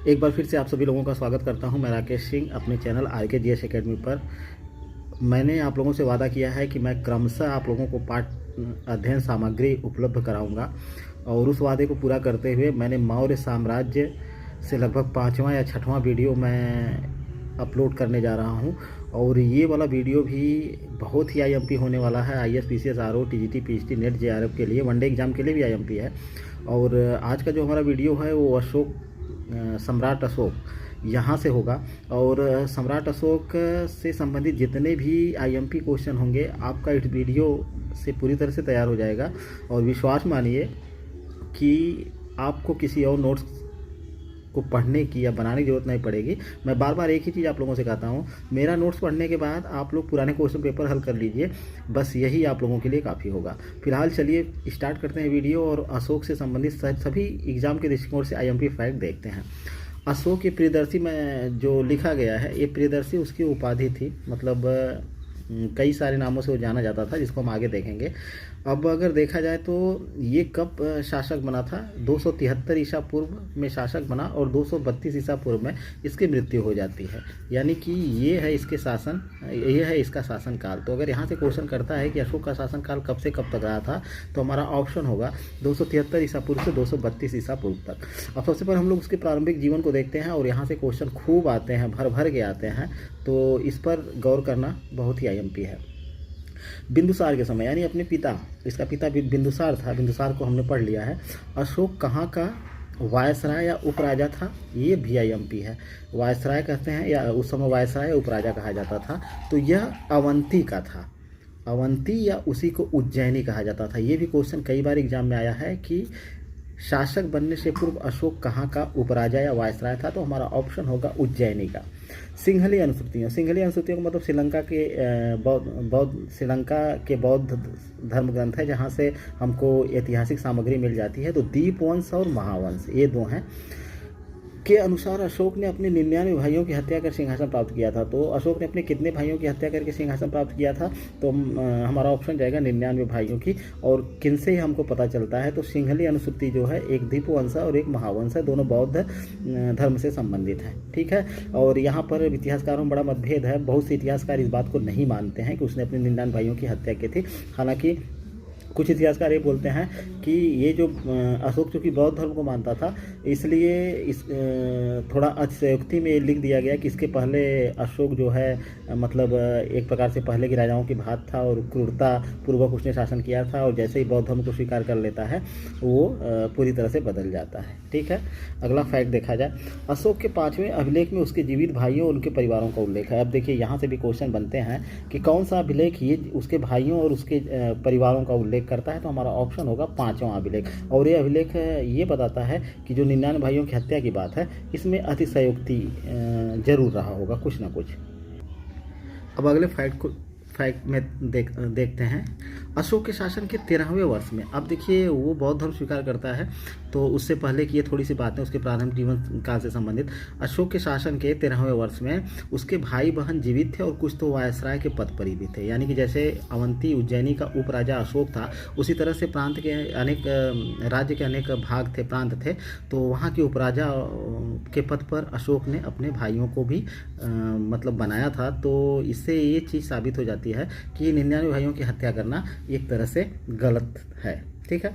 एक बार फिर से आप सभी लोगों का स्वागत करता हूं। मैं राकेश सिंह अपने चैनल RKGS एकेडमी पर। मैंने आप लोगों से वादा किया है कि मैं क्रमशः आप लोगों को पाठ अध्ययन सामग्री उपलब्ध कराऊंगा और उस वादे को पूरा करते हुए मैंने मौर्य साम्राज्य से लगभग 5वां या 6वां वीडियो मैं अपलोड करने जा रहा हूं। और ये वाला वीडियो भी बहुत ही IMP होने वाला है। IAS PCS RO TGT PHT net JRF के लिए, वनडे एग्ज़ाम के लिए भी IMP है। और आज का जो हमारा वीडियो है वो सम्राट अशोक यहाँ से होगा। और सम्राट अशोक से संबंधित जितने भी IMP क्वेश्चन होंगे आपका इस वीडियो से पूरी तरह से तैयार हो जाएगा। और विश्वास मानिए कि आपको किसी और नोट्स को पढ़ने की या बनाने की जरूरत नहीं पड़ेगी। मैं बार बार एक ही चीज़ आप लोगों से कहता हूँ, मेरा नोट्स पढ़ने के बाद आप लोग पुराने क्वेश्चन पेपर हल कर लीजिए, बस यही आप लोगों के लिए काफ़ी होगा। फिलहाल चलिए स्टार्ट करते हैं वीडियो और अशोक से संबंधित सभी एग्जाम के दृष्टिकोण से IMP फैक्ट देखते हैं। अशोक की प्रियदर्शी में जो लिखा गया है, ये प्रियदर्शी उसकी उपाधि थी, मतलब कई सारे नामों से वो जाना जाता था, जिसको हम आगे देखेंगे। अब अगर देखा जाए तो ये कब शासक बना था, 273 ईसा पूर्व में शासक बना और 232 ईसा पूर्व में इसकी मृत्यु हो जाती है। यानी कि ये है इसके शासन, ये है इसका शासनकाल। तो अगर यहाँ से क्वेश्चन करता है कि अशोक का शासनकाल कब से कब तक रहा था, तो हमारा ऑप्शन होगा 273 ईसा पूर्व से 232 ईसा पूर्व तक। अब सबसे पहले हम लोग उसके प्रारंभिक जीवन को देखते हैं और यहाँ से क्वेश्चन खूब आते हैं, भर भर के आते हैं, तो इस पर गौर करना बहुत ही IMP है। बिंदुसार के समय, यानी अपने पिता, इसका पिता बिंदुसार था, बिंदुसार को हमने पढ़ लिया है। अशोक कहाँ का वायसराय या उपराजा था, ये भी IMP है। वायसराय कहते हैं या उस समय वायसराय या उपराजा कहा जाता था, तो यह अवंती का था। अवंती या उसी को उज्जैनी कहा जाता था। ये भी क्वेश्चन कई बार एग्जाम में आया है कि शासक बनने से पूर्व अशोक कहाँ का उपराजा या वायसराय था, तो हमारा ऑप्शन होगा उज्जैनी का। सिंहली अनुश्रुतियों, सिंहली अनुश्रुतियों का मतलब श्रीलंका के बौद्ध धर्म ग्रंथ है, जहाँ से हमको ऐतिहासिक सामग्री मिल जाती है। तो दीपवंश और महावंश ये दो हैं। के अनुसार अशोक ने अपने 99 भाइयों की हत्या कर सिंहासन प्राप्त किया था। तो अशोक ने अपने कितने भाइयों की हत्या करके सिंहासन प्राप्त किया था, तो हमारा ऑप्शन जाएगा 99 भाइयों की। और किन से हमको पता चलता है, तो सिंहली अनुश्रुति जो है एक दीपवंश और एक महावंश है, दोनों बौद्ध धर्म से संबंधित है। ठीक है। और यहाँ पर इतिहासकारों में बड़ा मतभेद है। बहुत से इतिहासकार इस बात को नहीं मानते हैं कि उसने अपने 99 भाइयों की हत्या की थी। हालांकि कुछ इतिहासकार ये बोलते हैं कि ये जो अशोक चूँकि बौद्ध धर्म को मानता था, इसलिए इस थोड़ा अतिशयोक्ति में लिख दिया गया कि इसके पहले अशोक जो है मतलब एक प्रकार से पहले के राजाओं की भांति था और क्रूरता पूर्वक उसने शासन किया था, और जैसे ही बौद्ध धर्म को स्वीकार कर लेता है वो पूरी तरह से बदल जाता है। ठीक है। अगला फैक्ट देखा जाए, अशोक के 5वें अभिलेख में उसके जीवित भाइयों और उनके परिवारों का उल्लेख है। अब देखिए यहाँ से भी क्वेश्चन बनते हैं कि कौन सा अभिलेख ये उसके भाइयों और उसके परिवारों का उल्लेख करता है, तो हमारा ऑप्शन होगा 5वां अभिलेख। और ये अभिलेख ये बताता है कि जो 99 भाइयों की हत्या की बात है, इसमें अतिशयोक्ति जरूर रहा होगा कुछ ना कुछ। अब अगले फैक्ट में देखते हैं, अशोक के शासन के 13वें वर्ष में। अब देखिए वो बौद्ध धर्म स्वीकार करता है, तो उससे पहले की ये थोड़ी सी बातें उसके प्रारंभिक जीवन काल से संबंधित। अशोक के शासन के 13वें वर्ष में उसके भाई बहन जीवित थे और कुछ तो वायसराय के पद पर ही भी थे। यानी कि जैसे अवंती उज्जैनी का उपराजा अशोक था, उसी तरह से प्रांत के अनेक राज्य के अनेक भाग थे, प्रांत थे, तो वहाँ के उपराजा के पद पर अशोक ने अपने भाइयों को भी मतलब बनाया था। तो इससे ये चीज़ साबित हो जाती है कि 99 भाइयों की हत्या करना एक तरह से गलत है। ठीक है।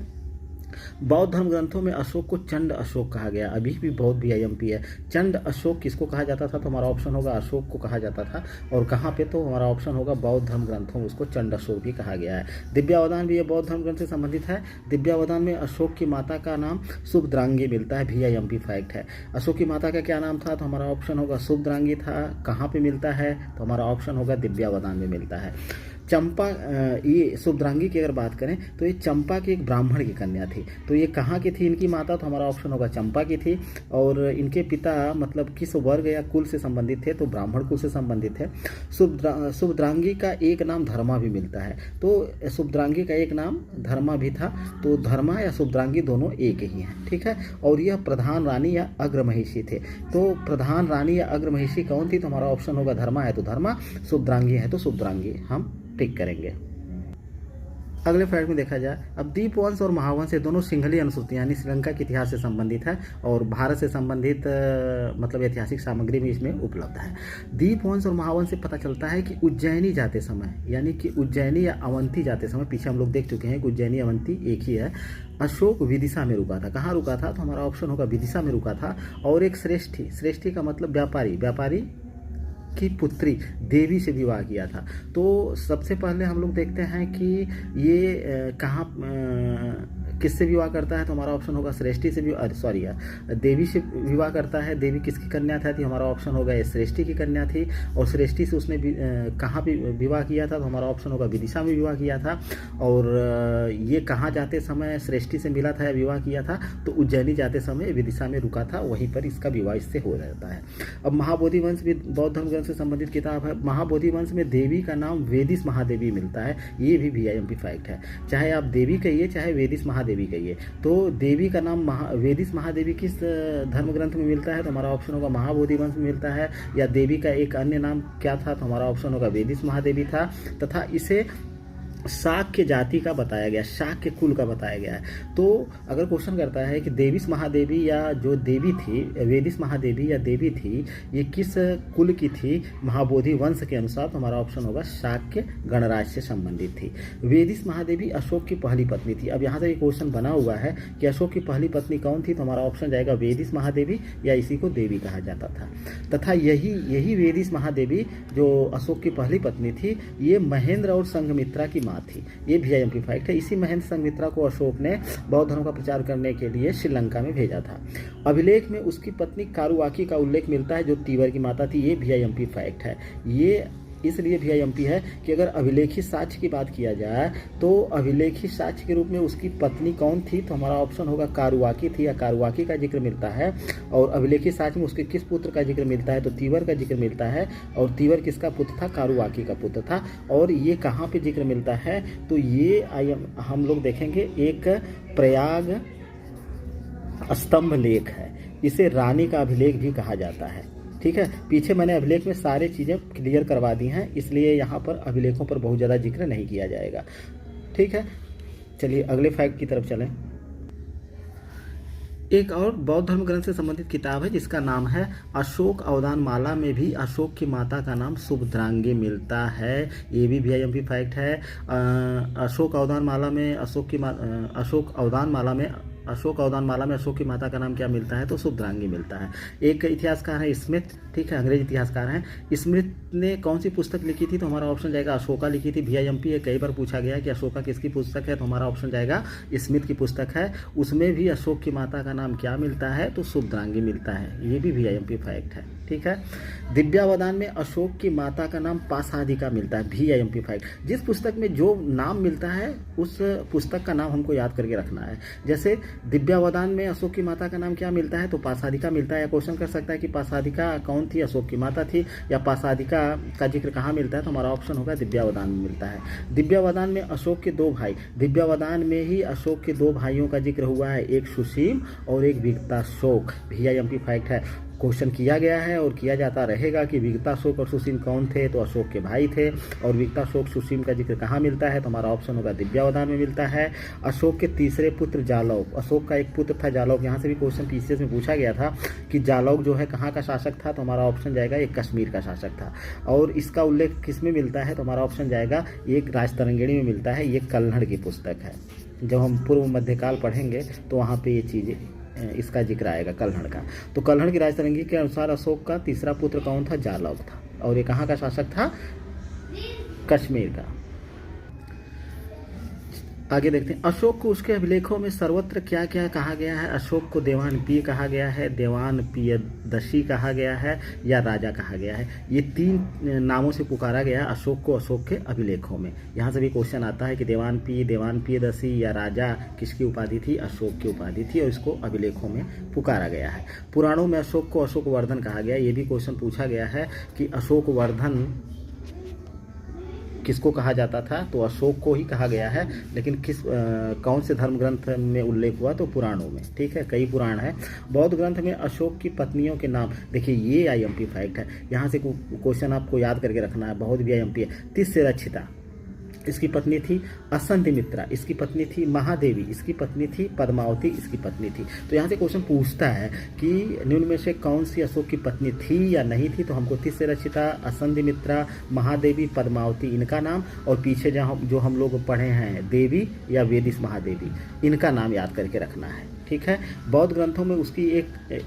बौद्ध धर्म ग्रंथों में अशोक को चंड अशोक कहा गया, अभी भी बहुत भी IMP है। चंड अशोक किसको कहा जाता था, तो हमारा ऑप्शन होगा अशोक को कहा जाता था। और कहाँ पे, तो हमारा ऑप्शन होगा बौद्ध धर्म ग्रंथों में उसको चंड अशोक भी कहा गया है। दिव्यावदान भी ये बौद्ध धर्म ग्रंथ से संबंधित है। दिव्यावदान में अशोक की माता का नाम शुभद्रांगी मिलता है, भी IMP फैक्ट है। अशोक की माता का क्या नाम था, तो हमारा ऑप्शन होगा शुभद्रांगी था। कहाँ पे मिलता है, तो हमारा ऑप्शन होगा दिव्यावदान में मिलता है। चंपा, ये शुभद्रांगी की अगर बात करें तो ये चंपा की एक ब्राह्मण की कन्या थी। तो ये कहाँ की थी इनकी माता, तो हमारा ऑप्शन होगा चंपा की थी। और इनके पिता मतलब किस वर्ग या कुल से संबंधित थे, तो ब्राह्मण कुल से संबंधित है। शुभद्रांगी का एक नाम धर्मा भी मिलता है, तो शुभद्रांगी का एक नाम धर्मा भी था। तो धर्मा या शुभद्रांगी दोनों एक ही हैं। ठीक है। और यह प्रधान रानी या अग्रमहिषी थे। तो प्रधान रानी या अग्रमहिषी कौन थी, तो हमारा ऑप्शन होगा धर्मा है तो धर्मा, शुभद्रांगी है तो शुभद्रांगी हम टिक करेंगे। अगले फ्लैट में देखा जाए, अब दीपवंश और महावंश ये दोनों सिंहली अनुसूचियां यानी श्रीलंका के इतिहास से संबंधित है और भारत से संबंधित मतलब ऐतिहासिक सामग्री भी इसमें उपलब्ध है। दीपवंश और महावंश से पता चलता है कि उज्जैनी जाते समय यानी कि उज्जैनी या अवंती जाते समय, पीछे हम लोग देख चुके हैं कि उज्जैनी अवंती एक ही है, अशोक विदिशा में रुका था। कहाँ रुका था? तो हमारा ऑप्शन होगा विदिशा में रुका था। और एक श्रेष्ठी, श्रेष्ठी का मतलब व्यापारी, व्यापारी की पुत्री देवी से विवाह किया था। तो सबसे पहले हम लोग देखते हैं कि ये कहाँ किससे विवाह करता है? तो हमारा ऑप्शन होगा श्रेष्ठी से देवी से विवाह करता है। देवी किसकी कन्या था? तो हमारा ऑप्शन होगा श्रेष्ठी की कन्या थी। और श्रेष्ठी से उसने कहाँ भी विवाह किया था? तो हमारा ऑप्शन होगा विदिशा में विवाह किया था। और ये कहाँ जाते समय श्रेष्ठी से मिला था या विवाह किया था? तो उज्जैनी जाते समय विदिशा में रुका था, वहीं पर इसका विवाह इससे हो रहता है। अब महाबोधि वंश भी बौद्ध धर्म ग्रंथ से संबंधित किताब है। महाबोधि वंश में देवी का नाम वेदिस महादेवी मिलता है। ये भी VIMP फैक्ट है, चाहे आप देवी कहिए चाहे वेदिस महादेवी कहिए। तो देवी का नाम वेदिस महादेवी किस धर्म ग्रंथ में मिलता है? तो हमारा ऑप्शन होगा महाबोधि वंश में मिलता है। या देवी का एक अन्य नाम क्या था? तो हमारा ऑप्शन होगा वेदिस महादेवी था। तथा इसे शाक्य जाति का बताया गया, शाक्य कुल का बताया गया है। तो अगर क्वेश्चन करता है कि देविस महादेवी या जो देवी थी, वेदिस महादेवी या देवी थी, ये किस कुल की थी महाबोधि वंश के अनुसार? तो हमारा ऑप्शन होगा शाक्य गणराज्य से संबंधित थी। वेदिस महादेवी अशोक की पहली पत्नी थी। अब यहाँ से ये क्वेश्चन बना हुआ है कि अशोक की पहली पत्नी कौन थी? तो हमारा ऑप्शन जाएगा वेदिस महादेवी, या इसी को देवी कहा जाता था। तथा यही वेदिस महादेवी जो अशोक की पहली पत्नी थी, ये महेंद्र और संघमित्रा की थी। ये VIMP फैक्ट है। इसी महेंद्र संघमित्रा को अशोक ने बौद्ध धर्म का प्रचार करने के लिए श्रीलंका में भेजा था। अभिलेख में उसकी पत्नी कारुआकी का उल्लेख मिलता है जो तीवर की माता थी। ये VIMP फैक्ट है। ये इसलिए VIMP है कि अगर अभिलेखी साक्ष्य की बात किया जाए तो अभिलेखी साक्ष्य के रूप में उसकी पत्नी कौन थी? तो हमारा ऑप्शन होगा कारुआकी थी, या कारुआकी का जिक्र मिलता है। और अभिलेखी साक्ष्य में उसके किस पुत्र का जिक्र मिलता है? तो तीवर का जिक्र मिलता है। और तीवर किसका पुत्र था? कारुआकी का पुत्र था। और ये कहाँ पे जिक्र मिलता है? तो ये हम लोग देखेंगे एक प्रयाग स्तंभ लेख है। इसे रानी का अभिलेख भी कहा जाता है। ठीक है, पीछे मैंने अभिलेख में सारे चीज़ें क्लियर करवा दी हैं, इसलिए यहाँ पर अभिलेखों पर बहुत ज़्यादा जिक्र नहीं किया जाएगा। ठीक है, चलिए अगले फैक्ट की तरफ चलें। एक और बौद्ध धर्म ग्रंथ से संबंधित किताब है जिसका नाम है अशोक अवदान माला। में भी अशोक की माता का नाम सुभद्रांगी मिलता है। ये भी VIMP फैक्ट है। अशोक अवदान माला में अशोक अवदान माला में अशोक की माता का नाम क्या मिलता है? तो सुभद्रांगी मिलता है। एक इतिहासकार है स्मिथ, ठीक है, अंग्रेज इतिहासकार हैं। स्मिथ ने कौन सी पुस्तक लिखी थी? तो हमारा ऑप्शन जाएगा अशोका लिखी थी। VIMP है, कई बार पूछा गया कि अशोका किसकी पुस्तक है? तो हमारा ऑप्शन जाएगा स्मिथ की पुस्तक है। उसमें भी अशोक की माता का नाम क्या मिलता है? तो सुभद्रांगी मिलता है। ये भी VIMP फैक्ट है। ठीक है, दिव्यावदान में अशोक की माता का नाम पासादिका मिलता है। VIMP fact. जिस पुस्तक में जो नाम मिलता है उस पुस्तक का नाम हमको याद करके रखना है। जैसे दिव्यावदान में अशोक की माता का नाम क्या मिलता है? तो पासादिका मिलता है। या क्वेश्चन कर सकता है कि पासादिका कौन थी? अशोक की माता थी। या पासादिका का जिक्र कहाँ मिलता है? तो हमारा ऑप्शन होगा दिव्यावदान में मिलता है। दिव्यावदान में अशोक के दो भाई, दिव्यावदान में ही अशोक के दो भाइयों का जिक्र हुआ है, एक सुसीम और एक विगताशोक। VIMP फैक्ट है। क्वेश्चन किया गया है और किया जाता रहेगा कि विगताशोक और सुसीम कौन थे? तो अशोक के भाई थे। और विगताशोक सुसीम का जिक्र कहाँ मिलता है? तो हमारा ऑप्शन होगा दिव्यावदान में मिलता है। अशोक के तीसरे पुत्र जालौक, अशोक का एक पुत्र था जालौक। यहाँ से भी क्वेश्चन PCS में पूछा गया था कि जालौक जो है कहाँ का शासक था? तो हमारा ऑप्शन जाएगा एक कश्मीर का शासक था। और इसका उल्लेख किस में मिलता है? तो हमारा ऑप्शन जाएगा एक राजतरंगिणी में मिलता है। ये कल्हड़ की पुस्तक है। जब हम पूर्व मध्यकाल पढ़ेंगे तो वहाँ पे ये चीज़ें इसका जिक्र आएगा कल्हड़ का। तो कल्हड़ की राजतरंगी के अनुसार अशोक का तीसरा पुत्र कौन था? जालौक था। और ये कहाँ का शासक था? कश्मीर का। आगे देखते हैं, अशोक को उसके अभिलेखों में सर्वत्र क्या क्या कहा गया है? अशोक को देवान पिय कहा गया है, देवान पियदशी कहा गया है, या राजा कहा गया है। ये तीन नामों से पुकारा गया है अशोक को अशोक के अभिलेखों में। यहाँ से भी क्वेश्चन आता है कि देवान पियदशी या राजा किसकी उपाधि थी? अशोक की उपाधि थी, और इसको अभिलेखों में पुकारा गया है। पुराणों में अशोक को अशोक वर्धन कहा गया। ये भी क्वेश्चन पूछा गया है कि अशोक वर्धन किसको कहा जाता था? तो अशोक को ही कहा गया है, लेकिन कौन से धर्म ग्रंथ में उल्लेख हुआ? तो पुराणों में। ठीक है, कई पुराण है। बौद्ध ग्रंथ में अशोक की पत्नियों के नाम, देखिए ये IMP फैक्ट है। यहाँ से क्वेश्चन आपको याद करके रखना है, बहुत VIMP है। तिस्सरक्षिता, इसकी पत्नी थी असंधिमित्रा, इसकी पत्नी थी महादेवी, इसकी पत्नी थी पद्मावती, इसकी पत्नी थी। तो यहाँ से क्वेश्चन पूछता है कि निम्न में से कौन सी अशोक की पत्नी थी या नहीं थी, तो हमको तिस्य रचिता, असंधिमित्रा, महादेवी, पद्मावती इनका नाम, और पीछे जहाँ जो हम लोग पढ़े हैं देवी या वेदिस महादेवी, इनका नाम याद करके रखना है। ठीक है। बौद्ध ग्रंथों में उसकी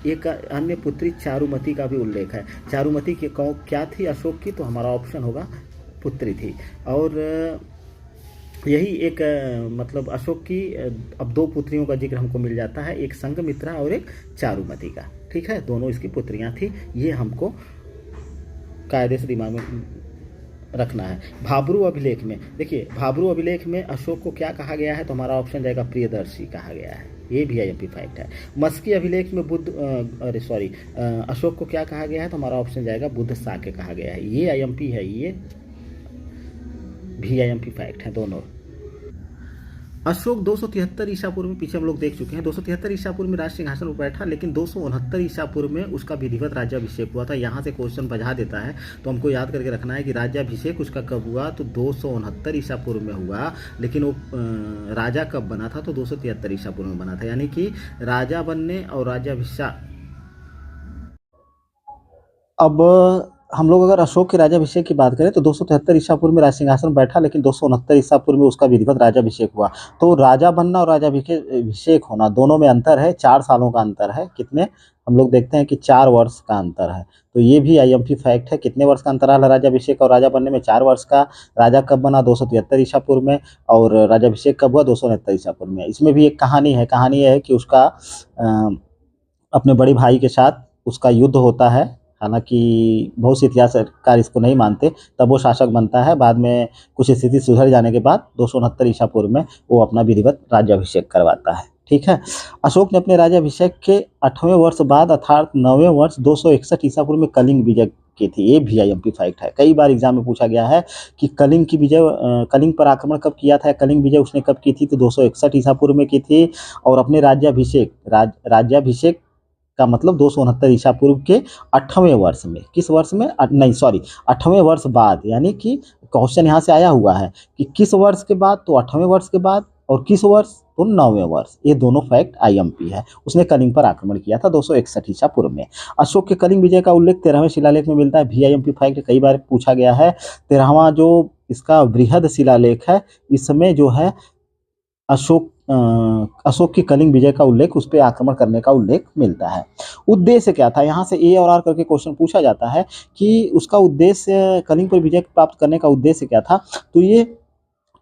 एक अन्य पुत्री चारुमती का भी उल्लेख है। चारुमती की क्या थी अशोक की, तो हमारा ऑप्शन होगा पुत्री थी। और यही एक मतलब अशोक की अब दो पुत्रियों का जिक्र हमको मिल जाता है, एक संघमित्रा और एक चारुमती का। ठीक है, दोनों इसकी पुत्रियां थी, ये हमको कायदे से दिमाग में रखना है। भाब्रू अभिलेख में देखिए, भाब्रू अभिलेख में अशोक को क्या कहा गया है, तो हमारा ऑप्शन जाएगा प्रियदर्शी कहा गया है, ये भी आईएमपी फैक्ट है। मस्की अभिलेख में अशोक को क्या कहा गया है, तो हमारा ऑप्शन जाएगा बुद्ध शाक्य कहा गया है, ये आईएमपी है, ये भी आईएमपी फैक्ट है दोनों। अशोक 273 ईसा पूर्व में, पीछे हम लोग देख चुके हैं, 273 ईसा पूर्व में राज सिंहासन पर बैठा, लेकिन 269 ईसा पूर्व में उसका विधिवत राज्याभिषेक हुआ था। यहाँ से क्वेश्चन बजा देता है, तो हमको याद करके रखना है कि राज्याभिषेक उसका कब हुआ, तो 269 ईसा पूर्व में हुआ, लेकिन वो राजा कब बना था, तो 273 ईसा पूर्व में बना था। यानी कि राजा बनने और राज्याभिषेक, अब हम लोग अगर अशोक के राज्याभिषेक की बात करें तो 273 ईसा पूर्व में राज सिंहासन बैठा, लेकिन 269 ईसा पूर्व में उसका विधिवत राज्याभिषेक हुआ। तो राजा बनना और राज्याभिषेक होना दोनों में अंतर है, 4 सालों का अंतर है। कितने, हम लोग देखते हैं कि 4 वर्ष का अंतर है। तो ये भी आईएमपी फैक्ट है। कितने वर्ष का अंतराल है राज्याभिषेक और राजा बनने में, 4 वर्ष का। राजा कब बना, 273 ईसा पूर्व में, और राज्याभिषेक कब हुआ, 269 ईसा पूर्व में। इसमें भी एक कहानी है, कहानी यह है कि उसका अपने बड़े भाई के साथ उसका युद्ध होता है। हालांकि बहुत से इतिहासकार इसको नहीं मानते, तब वो शासक बनता है। बाद में कुछ स्थिति सुधर जाने के बाद 269 ईसा पूर्व में वो अपना विधिवत राज्याभिषेक करवाता है। ठीक है। अशोक ने अपने राज्याभिषेक के 8वें वर्ष बाद अर्थात 9वें वर्ष 261 ईसा पूर्व में कलिंग विजय की थी। ये भी आईएमपी फैक्ट है। कई बार एग्जाम में पूछा गया है कि कलिंग की विजय, कलिंग पर आक्रमण कब किया था, कलिंग विजय उसने कब की थी, तो 261 ईसा पूर्व में की थी। और अपने राज्याभिषेक का मतलब 269 ईसा पूर्व के 8वें वर्ष में, किस वर्ष में, नहीं सॉरी 8वें वर्ष बाद। यानी कि क्वेश्चन यहाँ से आया हुआ है कि किस वर्ष के बाद, तो 8वें वर्ष के बाद, और किस वर्ष, तो 9वें वर्ष। ये दोनों फैक्ट आईएमपी है। उसने कलिंग पर आक्रमण किया था 261 ईसा पूर्व में। अशोक के कलिंग विजय का उल्लेख 13वें शिलालेख में मिलता है, भी आईएमपी फैक्ट कई बार पूछा गया है। 13वां जो इसका बृहद शिलालेख है, इसमें जो है अशोक की कलिंग विजय का उल्लेख, उस पर आक्रमण करने का उल्लेख मिलता है। उद्देश्य क्या था, यहाँ से ए और आर करके क्वेश्चन पूछा जाता है कि उसका उद्देश्य, कलिंग पर विजय प्राप्त करने का उद्देश्य क्या था। तो ये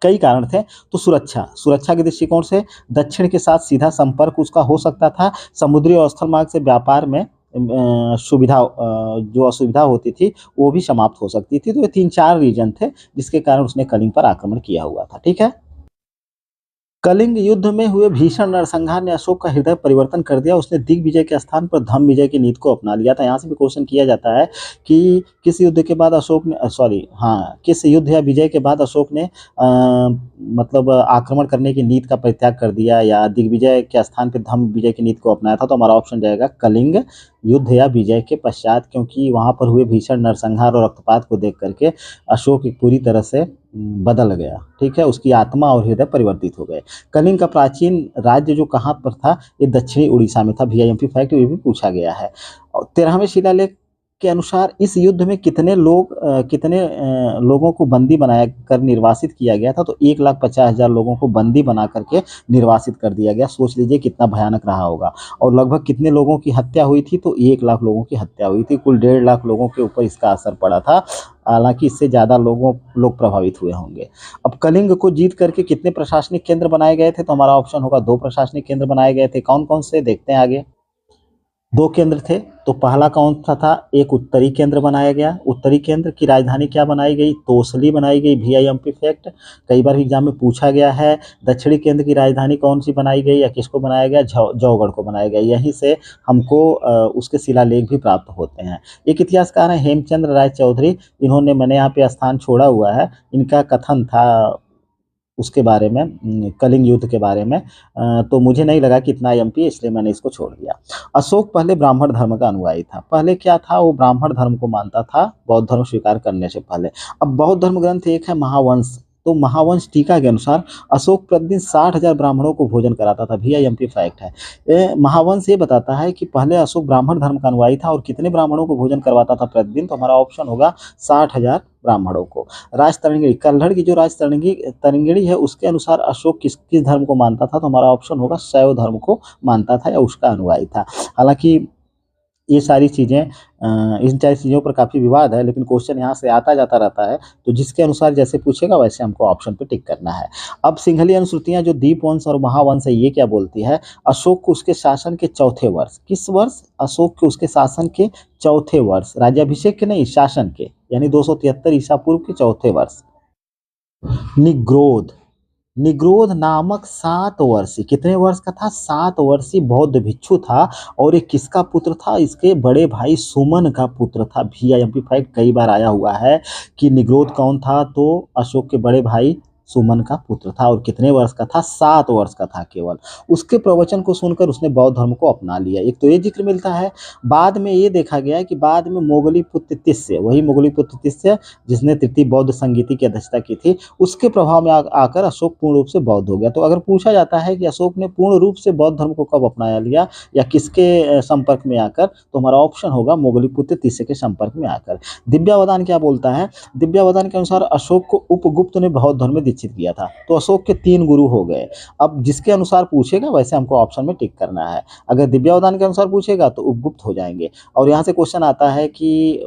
कई कारण थे। तो सुरक्षा के दृष्टिकोण से दक्षिण के साथ सीधा संपर्क उसका हो सकता था। समुद्री और स्थल मार्ग से व्यापार में सुविधा, जो असुविधा होती थी वो भी समाप्त हो सकती थी। तो ये 3-4 रीजन थे जिसके कारण उसने कलिंग पर आक्रमण किया हुआ था। ठीक है। कलिंग युद्ध में हुए भीषण नरसंहार ने अशोक का हृदय परिवर्तन कर दिया। उसने दिग्विजय के स्थान पर धम्म विजय की नीति को अपना लिया था। यहाँ से भी क्वेश्चन किया जाता है कि किस युद्ध के बाद अशोक ने, किस युद्ध या विजय के बाद अशोक ने मतलब आक्रमण करने की नीति का परित्याग कर दिया या दिग्विजय के स्थान पर धम्म विजय की नीति को अपनाया था। तो हमारा ऑप्शन जाएगा कलिंग युद्ध या विजय के पश्चात, क्योंकि वहाँ पर हुए भीषण नरसंहार और रक्तपात को देख करके अशोक पूरी तरह से बदल गया। ठीक है, उसकी आत्मा और हृदय परिवर्तित हो गए। कलिंग का प्राचीन राज्य जो कहाँ पर था, ये दक्षिणी उड़ीसा में था। वीआईएमपी फैक्ट ये भी पूछा गया है। और 13वें शिलालेख के अनुसार इस युद्ध में कितने लोगों को बंदी बना कर निर्वासित किया गया था, तो 1,50,000 लोगों को बंदी बना करके निर्वासित कर दिया गया। सोच लीजिए कितना भयानक रहा होगा। और लगभग कितने लोगों की हत्या हुई थी, तो 1 लाख लोगों की हत्या हुई थी। कुल 1.5 लाख लोगों के ऊपर इसका असर पड़ा था। हालांकि इससे ज़्यादा लोग प्रभावित हुए होंगे। अब कलिंग को जीत करके कितने प्रशासनिक केंद्र बनाए गए थे, तो हमारा ऑप्शन होगा 2 प्रशासनिक केंद्र बनाए गए थे। कौन कौन से, देखते हैं आगे। 2 केंद्र थे। तो पहला कौन सा था, एक उत्तरी केंद्र बनाया गया। उत्तरी केंद्र की राजधानी क्या बनाई गई, तोसली बनाई गई। वीआईएमपी फैक्ट कई बार एग्जाम में पूछा गया है। दक्षिणी केंद्र की राजधानी कौन सी बनाई गई या किसको बनाया गया, जौगढ़ को बनाया गया। यहीं से हमको उसके शिलालेख भी प्राप्त होते हैं। एक इतिहासकार है हेमचंद्र राय चौधरी, इन्होंने, मैंने यहाँ पे स्थान छोड़ा हुआ है, इनका कथन था उसके बारे में, कलिंग युद्ध के बारे में। तो मुझे नहीं लगा कि इतना एमपी, इसलिए मैंने इसको छोड़ दिया। अशोक पहले ब्राह्मण धर्म का अनुयायी था। पहले क्या था, वो ब्राह्मण धर्म को मानता था बौद्ध धर्म स्वीकार करने से पहले। अब बौद्ध धर्म ग्रंथ एक है महावंश, तो महावंश टीका के अनुसार अशोक प्रतिदिन 60,000 ब्राह्मणों को भोजन कराता था। VIMP फैक्ट है। महावंश ये बताता है कि पहले अशोक ब्राह्मण धर्म का अनुयायी था और कितने ब्राह्मणों को भोजन करवाता था प्रतिदिन, तो हमारा ऑप्शन होगा 60,000 ब्राह्मणों को। राज तरंगिणी, कल्हड़ की जो राज तरंगिणी है उसके अनुसार अशोक किस किस धर्म को मानता था, तो हमारा ऑप्शन होगा शैव धर्म को मानता था या उसका अनुयायी था। हालांकि ये सारी चीज़ें इन सारी चीज़ों पर काफ़ी विवाद है, लेकिन क्वेश्चन यहाँ से आता जाता रहता है, तो जिसके अनुसार जैसे पूछेगा वैसे हमको ऑप्शन पे टिक करना है। अब सिंहली अनुश्रुतियाँ जो दीपवंश और महावंश है ये क्या बोलती है, अशोक को उसके शासन के चौथे वर्ष, किस वर्ष, अशोक के उसके शासन के चौथे वर्ष, राज्याभिषेक के नहीं, शासन के, यानी 273 ईसा पूर्व के चौथे वर्ष, निग्रोध निग्रोध नामक 7 वर्षीय, कितने वर्ष का था, 7 वर्षीय बौद्ध भिक्षु था। और ये किसका पुत्र था, इसके बड़े भाई सुमन का पुत्र था। VIMP फैक्ट कई बार आया हुआ है कि निग्रोध कौन था, तो अशोक के बड़े भाई सुमन का पुत्र था। और कितने वर्ष का था, 7 वर्ष का था केवल। उसके प्रवचन को सुनकर उसने बौद्ध धर्म को अपना लिया। एक तो ये जिक्र मिलता है। बाद में ये देखा गया कि बाद में मोगलीपुत्र तिस्य, वही मोगलीपुत्र तिस्य जिसने तृतीय बौद्ध संगीति की अध्यक्षता की थी, उसके प्रभाव में आकर अशोक पूर्ण रूप से बौद्ध हो गया। तो अगर पूछा जाता है कि अशोक ने पूर्ण रूप से बौद्ध धर्म को कब अपनाया लिया या किसके संपर्क में आकर, तो हमारा ऑप्शन होगा मोगलीपुत्र तिस्य के संपर्क में आकर। दिव्यावदान क्या बोलता है, दिव्यावदान के अनुसार अशोक को उपगुप्त ने बौद्ध धर्म में दीक्षित किया था। तो अशोक के 3 गुरु हो गए। अब जिसके अनुसार पूछेगा वैसे हमको ऑप्शन में टिक करना है। अगर दिव्यावदान के अनुसार पूछेगा तो उपगुप्त हो जाएंगे। और यहाँ से क्वेश्चन आता है कि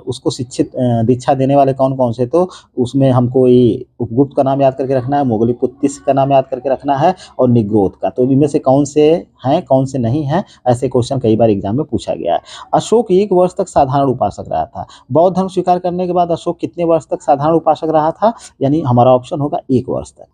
उसको शिक्षित दीक्षा देने वाले कौन कौन से, तो उसमें हमको ये उपगुप्त का नाम याद करके रखना है, मोगलीपुत्र तिस्य का नाम याद करके रखना है और निग्रोध का। तो इनमें से कौन से हैं कौन से नहीं हैं, ऐसे क्वेश्चन कई बार एग्जाम में पूछा गया है। अशोक 1 वर्ष तक साधारण उपासक रहा था। बौद्ध धर्म स्वीकार करने के बाद अशोक कितने वर्ष तक साधारण उपासक रहा था, यानी हमारा ऑप्शन होगा 1 वर्ष तक।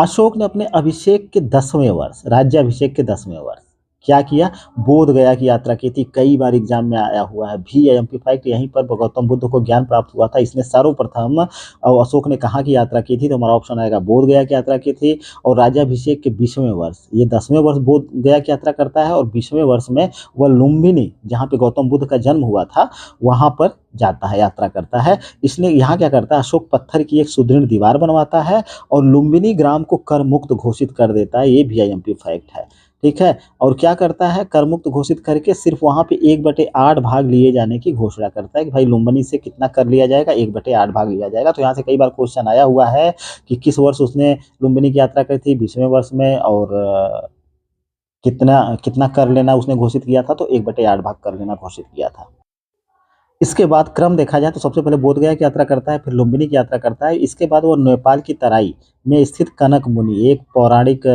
अशोक ने अपने अभिषेक के 10वें वर्ष, राज्याभिषेक के 10वें वर्ष क्या किया, बोध गया की यात्रा की थी। कई बार एग्जाम में आया हुआ है। VIMP फैक्ट, यहीं पर गौतम बुद्ध को ज्ञान प्राप्त हुआ था। इसने सर्वप्रथम अशोक ने कहाँ की यात्रा की थी, तो हमारा ऑप्शन आएगा बोध गया की यात्रा की थी। और राज्याभिषेक के 20वें वर्ष, ये 10वें वर्ष बोध गया की यात्रा करता है और 20वें वर्ष में वह लुम्बिनी, जहाँ पे गौतम बुद्ध का जन्म हुआ था, वहाँ पर जाता है, यात्रा करता है। इसलिए यहाँ क्या करता है, अशोक पत्थर की एक सुदृढ़ दीवार बनवाता है और लुम्बिनी ग्राम को कर मुक्त घोषित कर देता है। ये VIMP फैक्ट है, ठीक है। और क्या करता है, कर मुक्त घोषित करके सिर्फ वहाँ पे 1/8 भाग लिए जाने की घोषणा करता है कि भाई लुम्बिनी से कितना कर लिया जाएगा, 1/8 भाग लिया जाएगा। तो यहाँ से कई बार क्वेश्चन आया हुआ है कि किस वर्ष उसने लुम्बिनी की यात्रा करी थी, 20वें वर्ष में, और कितना कितना कर लेना उसने घोषित किया था, तो 1/8 भाग कर लेना घोषित किया था। इसके बाद क्रम देखा जाए तो सबसे पहले बोध गया की यात्रा करता है, फिर लुम्बिनी की यात्रा करता है। इसके बाद वो नेपाल की तराई में स्थित कनक मुनि, एक पौराणिक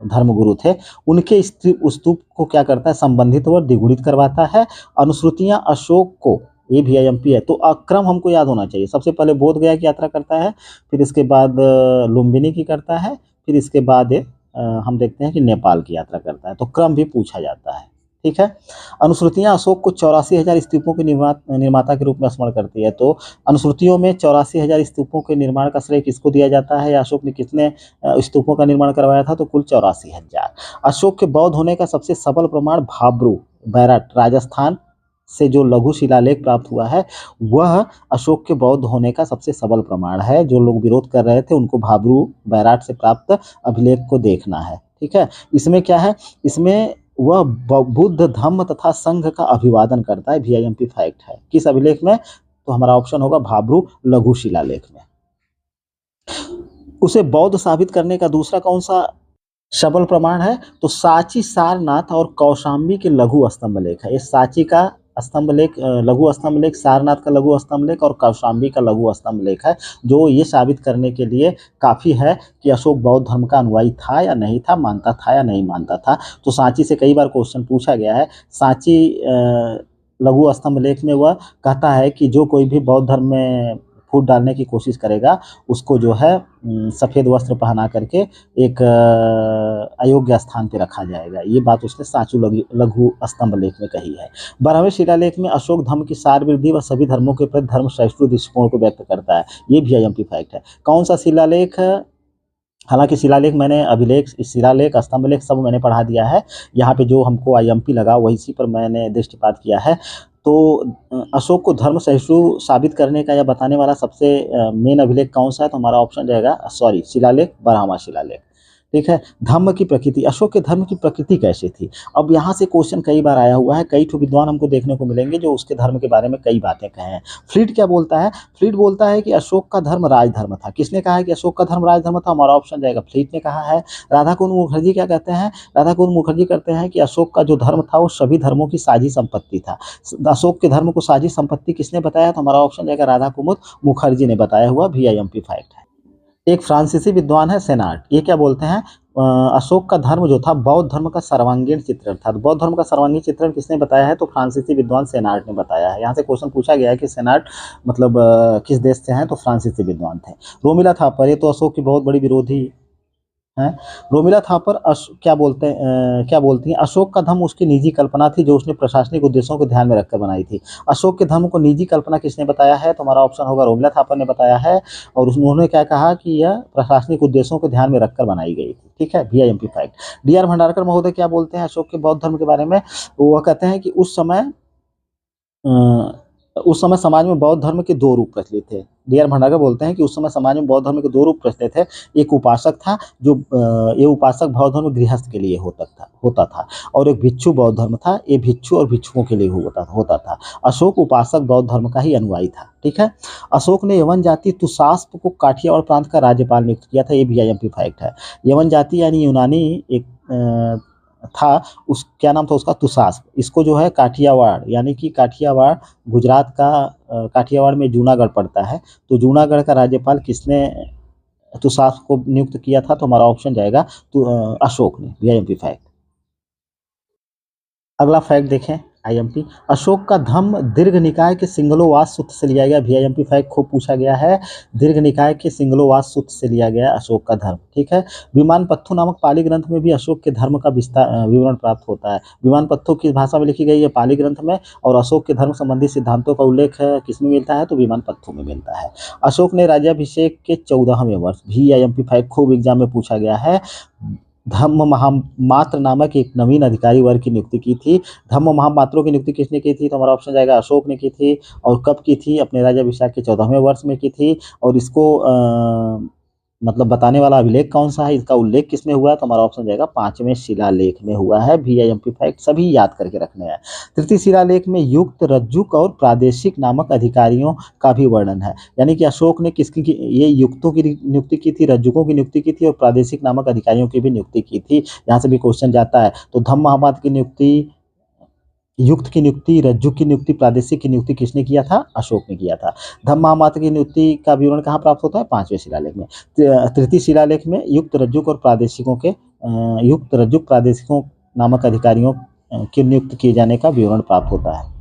धर्मगुरु थे, उनके स्तूप को क्या करता है, संबंधित व द्विगुणित करवाता है। अनुश्रुतियां अशोक को, ये VIMP है, तो क्रम हमको याद होना चाहिए। सबसे पहले बोध गया की यात्रा करता है, फिर इसके बाद लुम्बिनी की करता है, फिर इसके बाद हम देखते हैं कि नेपाल की यात्रा करता है। तो क्रम भी पूछा जाता है, ठीक है। अनुश्रुतियां अशोक को 84,000 स्तूपों के निर्माता के रूप में स्मरण करती है। तो अनुश्रुतियों में 84,000 स्तूपों के निर्माण का श्रेय किसको दिया जाता है, या अशोक ने कितने स्तूपों का निर्माण करवाया था, तो कुल 84,000। अशोक के बौद्ध होने का सबसे सबल प्रमाण भाब्रू, बैराट, राजस्थान से जो लघु शिलालेख प्राप्त हुआ है, वह अशोक के बौद्ध होने का सबसे सबल प्रमाण है। जो लोग विरोध कर रहे थे उनको भाब्रू, बैराट से प्राप्त अभिलेख को देखना है, ठीक है। इसमें क्या है, इसमें वह बुद्ध धम्म तथा संघ का अभिवादन करता है। VIMP फैक्ट है। किस अभिलेख में, तो हमारा ऑप्शन होगा भाब्रू लघु शिलालेख में। उसे बौद्ध साबित करने का दूसरा कौन सा सबल प्रमाण है, तो साची, सारनाथ और कौशाम्बी के लघु स्तंभ लेख है। ये साची का स्तंभ लेख, लघु स्तंभ लेख, सारनाथ का लघु स्तंभ लेख और कौशाम्बी का लघु स्तंभ लेख है, जो ये साबित करने के लिए काफ़ी है कि अशोक बौद्ध धर्म का अनुयायी था या नहीं था, मानता था या नहीं मानता था। तो सांची से कई बार क्वेश्चन पूछा गया है। सांची लघु स्तंभ लेख में वह कहता है कि जो कोई भी बौद्ध धर्म में फूट डालने की कोशिश करेगा उसको जो है सफ़ेद वस्त्र पहना करके एक अयोग्य स्थान पे रखा जाएगा। ये बात उसने सांचू लघु स्तंभ लेख में कही है। 12वें शिलालेख में अशोक धर्म की सार वृद्धि व सभी धर्मों के प्रति धर्म सहिष्णु दृष्टिकोण को व्यक्त करता है। ये VIMP फैक्ट है। कौन सा शिलालेख, हालांकि शिलालेख मैंने अभिलेख, शिलालेख, स्तंभलेख सब मैंने पढ़ा दिया है। यहाँ पे जो हमको IMP लगा वही इसी पर मैंने दृष्टिपात किया है। तो अशोक को धर्म सहिष्णु साबित करने का या बताने वाला सबसे मेन अभिलेख कौन सा है, तो हमारा ऑप्शन रहेगा शिलालेख, बरहमा शिलालेख। ठीक है। धम्म की प्रकृति, अशोक के धर्म की प्रकृति कैसी थी। अब यहाँ से क्वेश्चन कई बार आया हुआ है, कई ठो विद्वान हमको देखने को मिलेंगे जो उसके धर्म के बारे में कई बातें कहे हैं। फ्लीट क्या बोलता है, फ्लीट बोलता है कि अशोक का धर्म राजधर्म था। किसने कहा है कि अशोक का धर्म राजधर्म था, हमारा ऑप्शन जाएगा फ्लीट ने कहा है। राधा कुंड मुखर्जी क्या कहते हैं, राधा कुंड मुखर्जी कहते हैं कि अशोक का जो धर्म था वो सभी धर्मों की साझी संपत्ति था। अशोक के धर्म को साझी संपत्ति किसने बताया, तो हमारा ऑप्शन जाएगा राधा कुमुद मुखर्जी ने बताया हुआ VIMP फैक्ट है। एक फ्रांसीसी विद्वान है सेनार्ट, ये क्या बोलते हैं, अशोक का धर्म जो था बौद्ध धर्म का सर्वांगीण चित्रण था। तो बौद्ध धर्म का सर्वांगीण चित्रण किसने बताया है, तो फ्रांसीसी विद्वान सेनार्ट ने बताया है। यहाँ से क्वेश्चन पूछा गया है कि सेनार्ट मतलब किस देश से हैं, तो फ्रांसीसी विद्वान थे। रोमिला थापर, ये तो अशोक की बहुत बड़ी विरोधी हैं। रोमिला थापर क्या बोलते हैं, क्या बोलती हैं, अशोक का धर्म उसकी निजी कल्पना थी जो उसने प्रशासनिक उद्देश्यों को ध्यान में रखकर बनाई थी। अशोक के धर्म को निजी कल्पना किसने बताया है, तो हमारा ऑप्शन होगा रोमिला थापर ने बताया है। और उन्होंने क्या कहा कि यह प्रशासनिक उद्देश्यों को ध्यान में रखकर बनाई गई थी। ठीक है, VIMP फैक्ट। DR भंडारकर महोदय क्या बोलते हैं अशोक के बौद्ध धर्म के बारे में, वह कहते हैं कि उस समय समाज में बौद्ध धर्म के दो रूप प्रचलित थे। DR भंडारकर बोलते हैं कि उस समय समाज में बौद्ध धर्म के दो रूप प्रचलित थे। एक उपासक था जो ये उपासक बौद्ध धर्म गृहस्थ के लिए होता था और एक भिक्षु बौद्ध धर्म था, ये भिक्षु और भिक्षुओं के लिए होता था। अशोक उपासक बौद्ध धर्म का ही अनुयायी था। ठीक है। अशोक ने यवन जाति तुसास्प को काठियावाड़ प्रांत का राज्यपाल नियुक्त किया था, ये VIMP फैक्ट है। यवन जाति यानी यूनानी एक था, उस क्या नाम था उसका, तुसास्प। इसको जो है काठियावाड़ यानी कि काठियावाड़ गुजरात का काठियावाड़ में जूनागढ़ पड़ता है, तो जूनागढ़ का राज्यपाल किसने तुसास्प को नियुक्त किया था, तो हमारा ऑप्शन जाएगा तो अशोक ने, VIMP फैक्ट। अगला फैक्ट देखें IMP, अशोक का धम्म दीर्घ निकाय के सिंगलोवास सूत्र से लिया गया। VIMP फैक्ट खूब पूछा गया है, दीर्घ निकाय के सिंगलोवास सूत्र से लिया गया अशोक का धर्म। ठीक है। विमान पत्थु नामक पाली ग्रंथ में भी अशोक के धर्म का विवरण प्राप्त होता है। विमान पत्थु किस भाषा में लिखी गई है, पाली ग्रंथ में, और अशोक के धर्म संबंधी सिद्धांतों का उल्लेख किसमें मिलता है, तो विमान पत्थु में मिलता है। अशोक ने राज्याभिषेक के 14वें वर्ष, VIMP फैक्ट खूब एग्जाम में पूछा गया है, धम्म महामात्र नामक एक नवीन अधिकारी वर्ग की नियुक्ति की थी। धम्म महामात्रों की नियुक्ति किसने की थी, तो हमारा ऑप्शन जाएगा अशोक ने की थी। और कब की थी, अपने राज्याभिषेक के 14वें वर्ष में की थी। और इसको मतलब बताने वाला अभिलेख कौन सा है, इसका उल्लेख किसमें हुआ है, तो हमारा ऑप्शन जाएगा 5वें शिलालेख में हुआ है। VIMP फैक्ट सभी याद करके रखने हैं। तृतीय शिलालेख में युक्त, रज्जुक और प्रादेशिक नामक अधिकारियों का भी वर्णन है। यानी कि अशोक ने ये युक्तों की नियुक्ति की थी, रज्जुकों की नियुक्ति की थी और प्रादेशिक नामक अधिकारियों की भी नियुक्ति की थी। यहाँ से भी क्वेश्चन जाता है। तो धम्म महामात्र की नियुक्ति, युक्त की नियुक्ति, रज्जुक की नियुक्ति, प्रादेशिक की नियुक्ति किसने किया था, अशोक ने किया था। धम्म महामात्र की नियुक्ति का विवरण कहाँ प्राप्त होता है, 5वें शिलालेख में। तृतीय शिलालेख में युक्त, रज्जुक और प्रादेशिकों के युक्त, रज्जुक, प्रादेशिकों नामक अधिकारियों के नियुक्त किए जाने का विवरण प्राप्त होता है।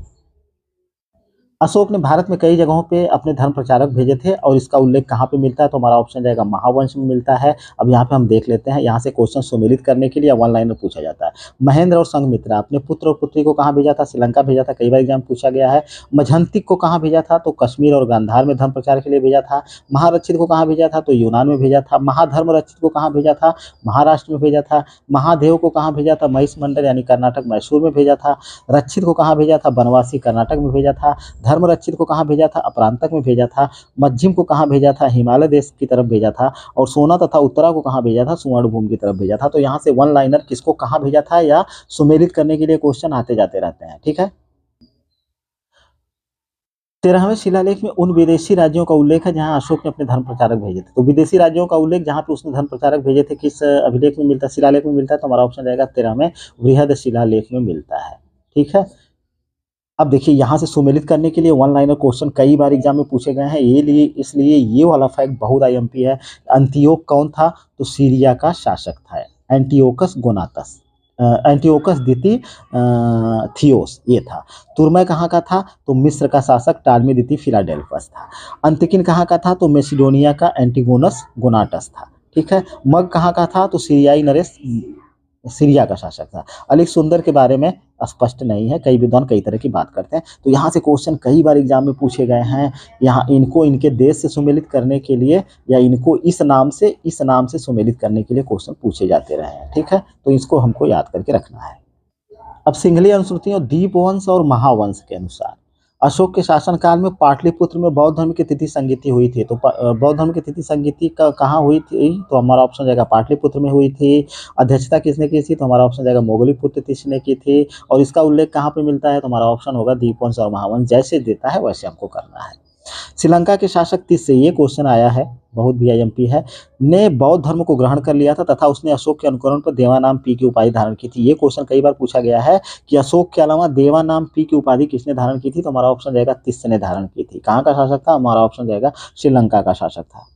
अशोक ने भारत में कई जगहों पे अपने धर्म प्रचारक भेजे थे और इसका उल्लेख कहाँ पे मिलता है, तो हमारा ऑप्शन जाएगा महावंश में मिलता है। अब यहाँ पे हम देख लेते हैं, यहाँ से क्वेश्चन सुमेलित करने के लिए वन लाइनर पूछा जाता है। महेंद्र और संघमित्रा अपने पुत्र और पुत्री को कहाँ भेजा था, श्रीलंका भेजा था, कई बार एग्जाम पूछा गया है। मझंतिक को कहाँ भेजा था, तो कश्मीर और गांधार में धर्म प्रचार के लिए भेजा था। महारक्षित को कहाँ भेजा था, तो यूनान में भेजा था। महाधर्म रक्षित को कहाँ भेजा था, महाराष्ट्र में भेजा था। महादेव को कहाँ भेजा था, महिष मंडल यानी कर्नाटक मैसूर में भेजा था। रक्षित को कहाँ भेजा था, बनवासी कर्नाटक में भेजा था। धर्म रक्षित को कहाँ भेजा था, अपरांतक में भेजा था। मध्यम को कहाँ भेजा था, हिमालय देश की तरफ भेजा था। और सोना तथा उत्तरा को कहाँ भेजा था, सुवर्ण भूमि की तरफ भेजा था। तो यहाँ से वन लाइनर किसको कहाँ भेजा था या सुमेलित करने के लिए क्वेश्चन आते जाते रहते हैं। ठीक है। 13वें शिलालेख में उन विदेशी राज्यों का उल्लेख है जहां अशोक ने अपने धर्म प्रचारक भेजे थे। तो विदेशी राज्यों का उल्लेख जहां पे उसने धर्म प्रचारक भेजे थे किस अभिलेख में मिलता है, शिलालेख में मिलता है, तो हमारा ऑप्शन रहेगा 13वें बृहद शिलालेख में मिलता है। ठीक है। अब देखिए यहाँ से सुमेलित करने के लिए वन लाइनर क्वेश्चन कई बार एग्जाम में पूछे गए हैं, इसलिए ये वाला फैक्ट बहुत IMP है। अंतियोक कौन था, तो सीरिया का शासक था, एंटियोकस गोनातस, एंटियोकस द्वितीय थियोस ये था। तुर्मै कहाँ का था, तो मिस्र का शासक टालमी द्वितीय फिलाडेल्फस था। अंतिकिन कहाँ का था, तो मेसिडोनिया का एंटिगोनस गोनाटस था। ठीक है। मग कहाँ का था, तो सीरियाई नरेश सीरिया का शासक था। अलेक्जेंडर के बारे में स्पष्ट नहीं है, कई विद्वान कई तरह की बात करते हैं। तो यहाँ से क्वेश्चन कई बार एग्जाम में पूछे गए हैं। यहाँ इनको इनके देश से सुमेलित करने के लिए या इनको इस नाम से सुमेलित करने के लिए क्वेश्चन पूछे जाते रहे हैं। ठीक है। तो इसको हमको याद करके रखना है। अब सिंहली अनुश्रुतियों दीपवंश और महावंश के अनुसार अशोक के शासनकाल में पाटलिपुत्र में बौद्ध धर्म की तिथि संगीति हुई थी। तो बौद्ध धर्म की तिथि संगीति का कहाँ हुई थी, तो हमारा ऑप्शन जाएगा पाटलिपुत्र में हुई थी। अध्यक्षता किसने की थी, तो हमारा ऑप्शन जाएगा मोगलीपुत्र तीसरे ने की थी। और इसका उल्लेख कहाँ पे मिलता है, तो हमारा ऑप्शन होगा दीपवंश और महावंश। जैसे देता है वैसे हमको करना है। श्रीलंका के शासक तीस से ये क्वेश्चन आया है, बहुत भी आईएमपी है, ने बौद्ध धर्म को ग्रहण कर लिया था तथा उसने अशोक के अनुकरण पर देवानाम पी की उपाधि धारण की थी। ये क्वेश्चन कई बार पूछा गया है कि अशोक के अलावा देवानाम पी की उपाधि किसने धारण की थी, तो हमारा ऑप्शन जाएगा तिस्स ने धारण की थी। कहाँ का शासक था, हमारा ऑप्शन जाएगा श्रीलंका का शासक था।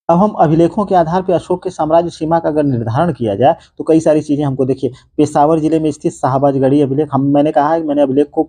अब हम अभिलेखों के आधार पर अशोक के साम्राज्य सीमा का अगर निर्धारण किया जाए तो कई सारी चीजें हमको, देखिए पेशावर जिले में स्थित शाहबाजगढ़ी अभिलेख, मैंने कहा है मैंने अभिलेख को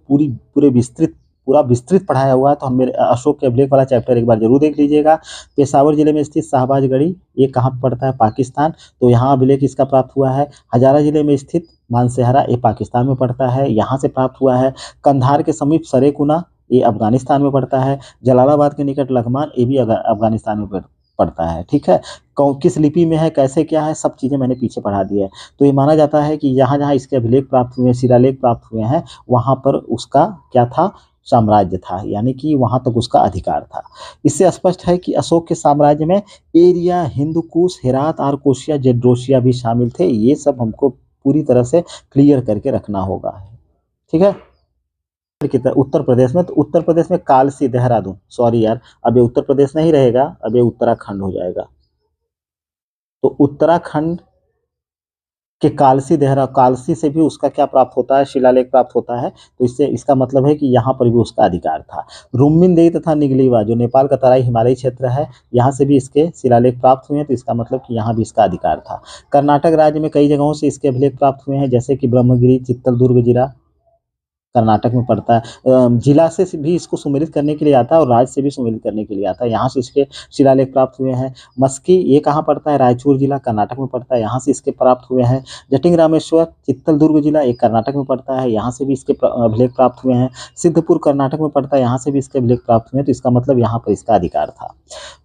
पूरा विस्तृत पढ़ाया हुआ है, तो हम मेरे अशोक के अभिलेख वाला चैप्टर एक बार जरूर देख लीजिएगा। पेशावर जिले में स्थित शाहबाजगढ़ी, ये कहाँ पर पड़ता है, पाकिस्तान, तो यहाँ अभिलेख इसका प्राप्त हुआ है। हजारा जिले में स्थित मानसेहरा, ये पाकिस्तान में पड़ता है, यहाँ से प्राप्त हुआ है। कंधार के समीप सरेकुना, ये अफगानिस्तान में पड़ता है। जलालाबाद के निकट लघमान, ये भी अफगानिस्तान में पड़ता है। ठीक है, किस लिपि में है, कैसे क्या है, सब चीज़ें मैंने पीछे पढ़ा दी है। तो ये माना जाता है कि जहाँ जहाँ इसके अभिलेख प्राप्त हुए हैं, शिलालेख प्राप्त हुए हैं, वहाँ पर उसका क्या था, साम्राज्य था, यानी कि वहाँ तक उसका अधिकार था। इससे स्पष्ट है कि अशोक के साम्राज्य में एरिया, हिंदुकुश, हेरात, आर्कोशिया, जेड्रोशिया भी शामिल थे। ये सब हमको पूरी तरह से क्लियर करके रखना होगा। ठीक है, उत्तर प्रदेश में, तो उत्तर प्रदेश में कालसी, देहरादून, सॉरी यार, अब ये उत्तर प्रदेश नहीं रहेगा, अब ये उत्तराखंड हो जाएगा। तो उत्तराखंड कि कालसी से भी उसका क्या प्राप्त होता है, शिलालेख प्राप्त होता है। तो इससे इसका मतलब है कि यहाँ पर भी उसका अधिकार था। रुम्मिनदेही तथा निगलीवा, जो नेपाल का तराई हिमालयी क्षेत्र है, यहाँ से भी इसके शिलालेख प्राप्त हुए हैं, तो इसका मतलब कि यहाँ भी इसका अधिकार था। कर्नाटक राज्य में कई जगहों से इसके अभिलेख प्राप्त हुए हैं, जैसे कि ब्रह्मगिरी, चित्तलदुर्ग जिला कर्नाटक में पड़ता है। जिला से भी इसको सुमेलित करने के लिए आता है और राज्य से भी सुमेलित करने के लिए आता है, यहाँ से इसके शिलालेख प्राप्त हुए हैं। मस्की, ये कहाँ पड़ता है, रायचूर जिला कर्नाटक में पड़ता है, यहाँ से इसके प्राप्त हुए हैं। जटिंग रामेश्वर, चित्तलदुर्ग जिला, एक कर्नाटक में पड़ता है, यहाँ से भी इसके अभिलेख प्राप्त हुए हैं। सिद्धपुर कर्नाटक में पड़ता है, यहाँ से भी इसके अभिलेख प्राप्त हुए हैं, तो इसका मतलब यहाँ पर इसका अधिकार था।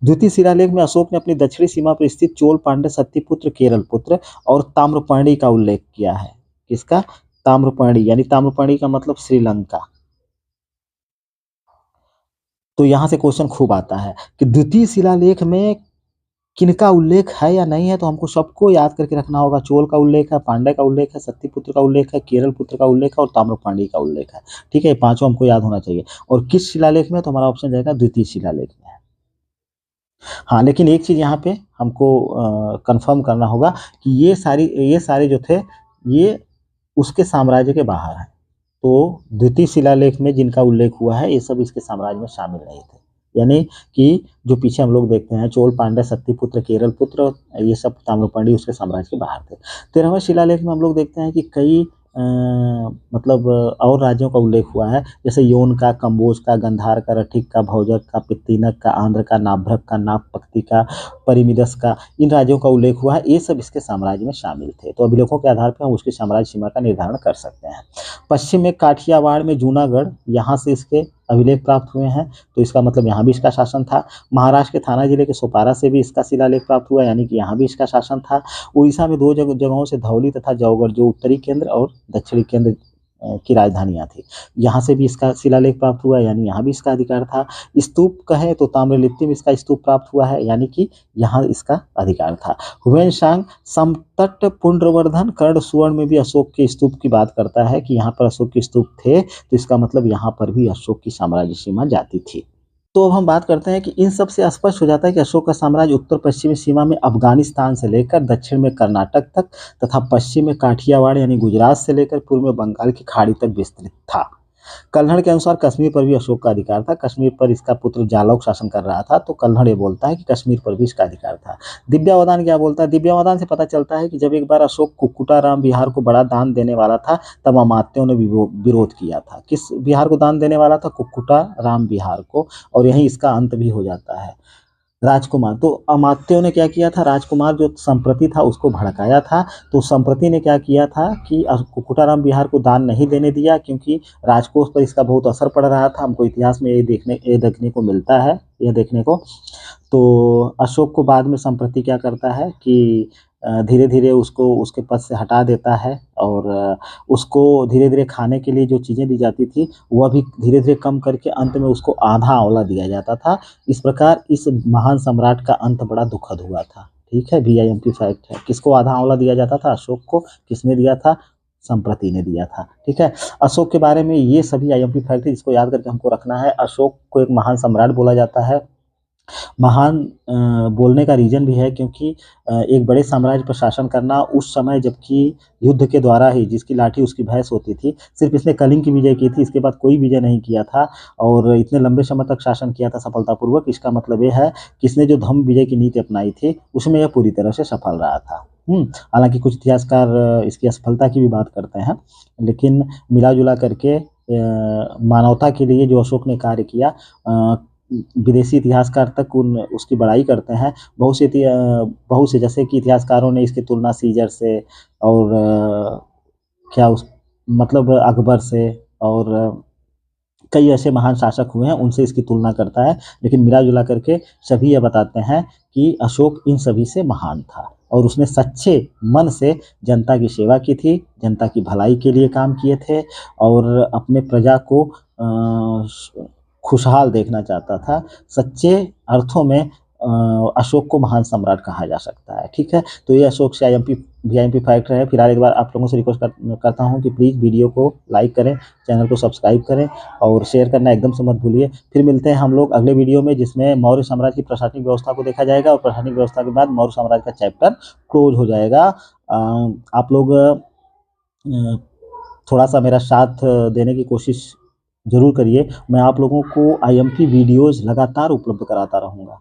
द्वितीय शिलालेख में अशोक ने अपनी दक्षिणी सीमा पर स्थित चोल, पांड्य, सत्यपुत्र, केरल पुत्र और ताम्रपर्णी का उल्लेख किया है। किसका, ताम्रपर्णी, यानी ताम्रपर्णी का मतलब श्रीलंका। तो यहां से क्वेश्चन खूब आता है कि द्वितीय शिलालेख में किनका उल्लेख है या नहीं है, तो हमको सबको याद करके रखना होगा। चोल का उल्लेख है, पांड्य का उल्लेख है, सत्यपुत्र का उल्लेख है, केरल पुत्र का उल्लेख है और ताम्रपर्णी का उल्लेख है। ठीक है, पांचों हमको याद होना चाहिए। और किस शिलालेख में, तो हमारा ऑप्शन जाएगा द्वितीय शिलालेख में है। हाँ, लेकिन एक चीज यहाँ पे हमको कंफर्म करना होगा कि ये सारे जो थे, ये उसके साम्राज्य के बाहर है। तो द्वितीय शिलालेख में जिनका उल्लेख हुआ है, ये सब इसके साम्राज्य में शामिल नहीं थे। यानी कि जो पीछे हम लोग देखते हैं, चोल, पांड्य, सत्यपुत्र, केरल पुत्र, ये सब ताम्रपर्णी उसके साम्राज्य के बाहर थे। 13वें शिलालेख में हम लोग देखते हैं कि कई मतलब और राज्यों का उल्लेख हुआ है, जैसे योन का, कंबोज का, गंधार का, रठिक का, भौजक का, पित्तीनक का, आंध्र का, नाभ्रक का, नागपक्ति का, परिमिदस का, इन राज्यों का उल्लेख हुआ है। ये सब इसके साम्राज्य में शामिल थे। तो अभिलेखों के आधार पर हम उसकी साम्राज्य सीमा का निर्धारण कर सकते हैं। पश्चिम में काठियावाड़ में जूनागढ़, यहाँ से इसके अभिलेख प्राप्त हुए हैं, तो इसका मतलब यहाँ भी इसका शासन था। महाराष्ट्र के थाना जिले के सोपारा से भी इसका शिलालेख प्राप्त हुआ, यानी कि यहाँ भी इसका शासन था। उड़ीसा में दो जगहों से धौली तथा जौगढ़, जो उत्तरी केंद्र और दक्षिणी केंद्र की राजधानियां थी, यहाँ से भी इसका शिलालेख प्राप्त हुआ, यानी यहाँ भी इसका अधिकार था। स्तूप कहे तो ताम्रलिप्ति में इसका स्तूप प्राप्त हुआ है, यानी कि यहाँ इसका अधिकार था। हुएनसांग समतट पुंड्रवर्धन कर्ण सुवर्ण में भी अशोक के स्तूप की बात करता है कि यहाँ पर अशोक के स्तूप थे, तो इसका मतलब यहाँ पर भी अशोक की साम्राज्य सीमा जाती थी। तो अब हम बात करते हैं कि इन सब से स्पष्ट हो जाता है कि अशोक का साम्राज्य उत्तर पश्चिमी सीमा में अफगानिस्तान से लेकर दक्षिण में कर्नाटक तक तथा पश्चिम में काठियावाड़ यानी गुजरात से लेकर पूर्व में बंगाल की खाड़ी तक विस्तृत था। कल्हड़ के अनुसार कश्मीर पर भी अशोक का अधिकार था। कश्मीर पर इसका पुत्र जालौक शासन कर रहा था, तो कल्हड़ ये बोलता है कि कश्मीर पर भी इसका अधिकार था। दिव्यावदान क्या बोलता है, दिव्यावदान से पता चलता है कि जब एक बार अशोक कुक्कुटाराम बिहार को बड़ा दान देने वाला था, तब अमात्यों ने विरोध किया था। किस बिहार को दान देने वाला था, कुक्कुटाराम बिहार को, और यहीं इसका अंत भी हो जाता है। राजकुमार, तो अमात्यों ने क्या किया था, राजकुमार जो संप्रति था उसको भड़काया था। तो संप्रति ने क्या किया था कि कुक्कुटाराम बिहार को दान नहीं देने दिया, क्योंकि राजकोष पर इसका बहुत असर पड़ रहा था। हमको इतिहास में ये देखने को मिलता है, यह देखने को। तो अशोक को बाद में संप्रति क्या करता है कि धीरे धीरे उसको उसके पद से हटा देता है और उसको धीरे धीरे खाने के लिए जो चीज़ें दी जाती थी वह भी धीरे धीरे कम करके अंत में उसको आधा आंवला दिया जाता था। इस प्रकार इस महान सम्राट का अंत बड़ा दुखद हुआ था। ठीक है, VIMP फैक्ट है। किसको आधा आंवला दिया जाता था? अशोक को। किसने दिया था? संप्रति ने दिया था। ठीक है, अशोक के बारे में ये सभी IMP फैक्ट है जिसको याद करके हमको रखना है। अशोक को एक महान सम्राट बोला जाता है। महान बोलने का रीज़न भी है क्योंकि एक बड़े साम्राज्य पर शासन करना उस समय जबकि युद्ध के द्वारा ही जिसकी लाठी उसकी भैंस होती थी। सिर्फ इसने कलिंग की विजय की थी, इसके बाद कोई विजय नहीं किया था और इतने लंबे समय तक शासन किया था सफलतापूर्वक। इसका मतलब ये है कि इसने जो धम्म विजय की नीति अपनाई थी उसमें यह पूरी तरह से सफल रहा था। हालाँकि कुछ इतिहासकार इसकी असफलता की भी बात करते हैं, लेकिन मिला-जुला करके मानवता के लिए जो अशोक ने कार्य किया विदेशी इतिहासकार तक उसकी बड़ाई करते हैं। बहुत से जैसे कि इतिहासकारों ने इसकी तुलना सीजर से और क्या उस मतलब अकबर से और कई ऐसे महान शासक हुए हैं उनसे इसकी तुलना करता है। लेकिन मिला-जुला करके सभी ये बताते हैं कि अशोक इन सभी से महान था और उसने सच्चे मन से जनता की सेवा की थी, जनता की भलाई के लिए काम किए थे और अपने प्रजा को खुशहाल देखना चाहता था। सच्चे अर्थों में अशोक को महान सम्राट कहा जा सकता है। ठीक है, तो ये अशोक से VIMP फैक्ट है। फिलहाल एक बार आप लोगों से रिक्वेस्ट करता हूँ कि प्लीज़ वीडियो को लाइक करें, चैनल को सब्सक्राइब करें और शेयर करना एकदम से मत भूलिए। फिर मिलते हैं हम लोग अगले वीडियो में जिसमें मौर्य साम्राज्य की प्रशासनिक व्यवस्था को देखा जाएगा और प्रशासनिक व्यवस्था के बाद मौर्य साम्राज्य का चैप्टर क्लोज हो जाएगा। आप लोग थोड़ा-सा मेरा साथ देने की कोशिश ज़रूर करिए। मैं आप लोगों को IMP वीडियोज़ लगातार उपलब्ध कराता रहूँगा।